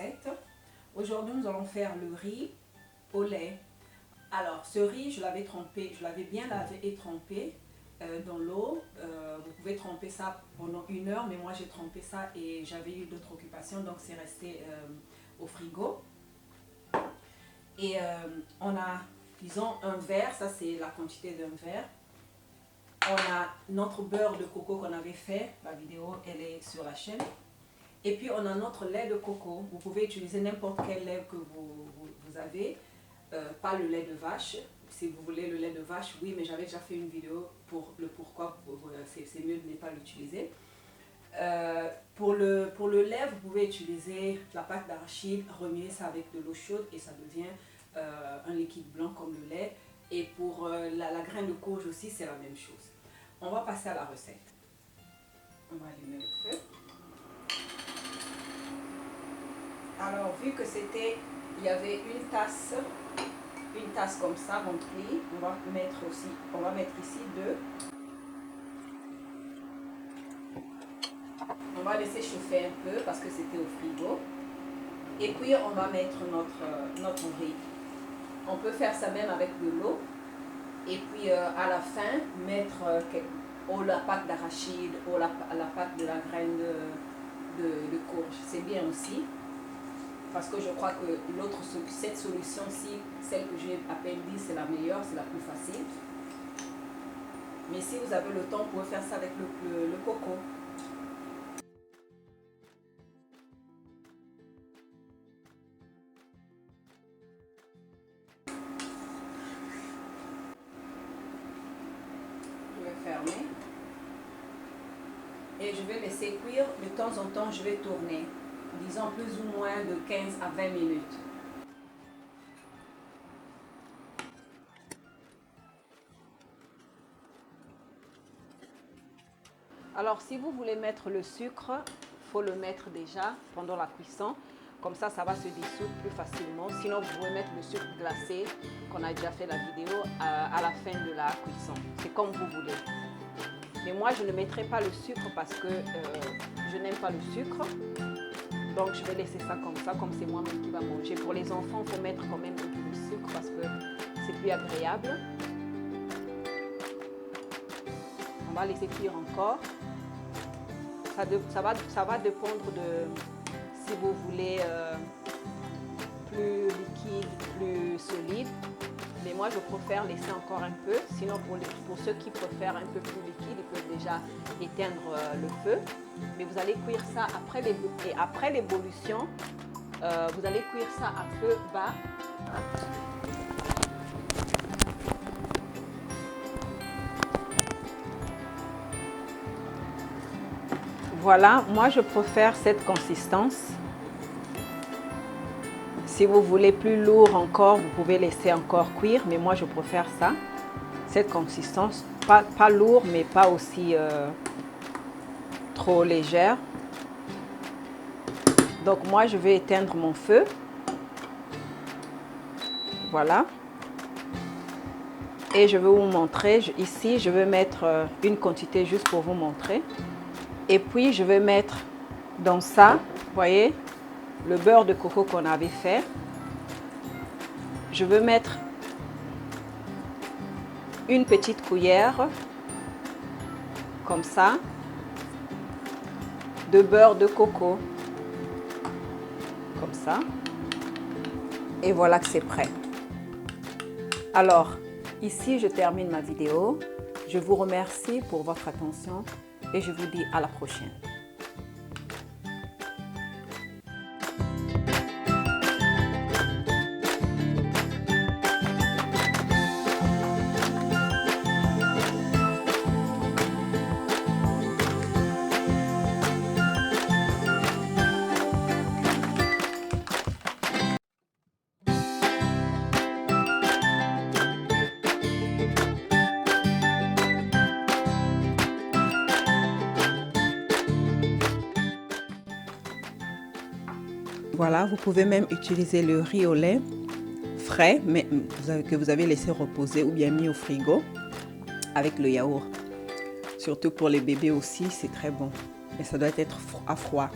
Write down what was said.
recette. Aujourd'hui, nous allons faire le riz au lait. Alors, ce riz, je l'avais trempé, je l'avais bien lavé et trempé dans l'eau. Vous pouvez tremper ça pendant 1 heure, mais moi j'ai trempé ça et j'avais eu d'autres occupations, donc c'est resté au frigo. Et on a, disons, un verre, ça c'est la quantité d'un verre. On a notre beurre de coco qu'on avait fait, la vidéo elle est sur la chaîne. Et puis on a notre lait de coco. Vous pouvez utiliser n'importe quel lait que vous avez, pas le lait de vache. Si vous voulez le lait de vache, oui, mais j'avais déjà fait une vidéo pour le pourquoi, c'est mieux de ne pas l'utiliser. Pour le lait, vous pouvez utiliser la pâte d'arachide, remuer ça avec de l'eau chaude et ça devient un liquide blanc comme le lait. Et pour la graine de courge aussi, c'est la même chose. On va passer à la recette. On va allumer le feu. Alors, vu que il y avait une tasse comme ça remplie, on va mettre ici 2. On va laisser chauffer un peu parce que c'était au frigo. Et puis, on va mettre notre riz. On peut faire ça même avec de l'eau. Et puis, à la fin, mettre la pâte d'arachide ou la pâte de la graine de courge. C'est bien aussi. Parce que je crois que cette solution-ci, celle que j'ai à peine dit, c'est la meilleure, c'est la plus facile. Mais si vous avez le temps, vous pouvez faire ça avec le coco. Je vais fermer. Et je vais laisser cuire. De temps en temps, je vais tourner. Disons plus ou moins de 15 à 20 minutes. Alors, si vous voulez mettre le sucre, il faut le mettre déjà pendant la cuisson. Comme ça, ça va se dissoudre plus facilement. Sinon, vous pouvez mettre le sucre glacé, qu'on a déjà fait la vidéo, à la fin de la cuisson. C'est comme vous voulez. Mais moi, je ne mettrai pas le sucre parce que je n'aime pas le sucre. Donc, je vais laisser ça, comme c'est moi-même qui va manger. Pour les enfants, il faut mettre quand même un peu de sucre parce que c'est plus agréable. On va laisser cuire encore. Ça va dépendre de si vous voulez plus liquide, plus solide. Mais moi, je préfère laisser encore un peu. Sinon, pour ceux qui préfèrent un peu plus liquide, ils peuvent déjà éteindre le feu. Mais vous allez cuire ça après l'évolution. Vous allez cuire ça à feu bas. Voilà, moi je préfère cette consistance. Si vous voulez plus lourd encore, vous pouvez laisser encore cuire, mais moi je préfère ça, cette consistance, pas lourd mais pas aussi trop légère. Donc moi je vais éteindre mon feu. Voilà. Et je vais vous montrer, ici je vais mettre une quantité juste pour vous montrer. Et puis, je vais mettre dans ça, vous voyez, le beurre de coco qu'on avait fait. Je vais mettre une petite cuillère, comme ça, de beurre de coco. Comme ça. Et voilà que c'est prêt. Alors, ici, je termine ma vidéo. Je vous remercie pour votre attention. Et je vous dis à la prochaine. Voilà, vous pouvez même utiliser le riz au lait frais, mais que vous avez laissé reposer ou bien mis au frigo avec le yaourt. Surtout pour les bébés aussi, c'est très bon. Mais ça doit être à froid.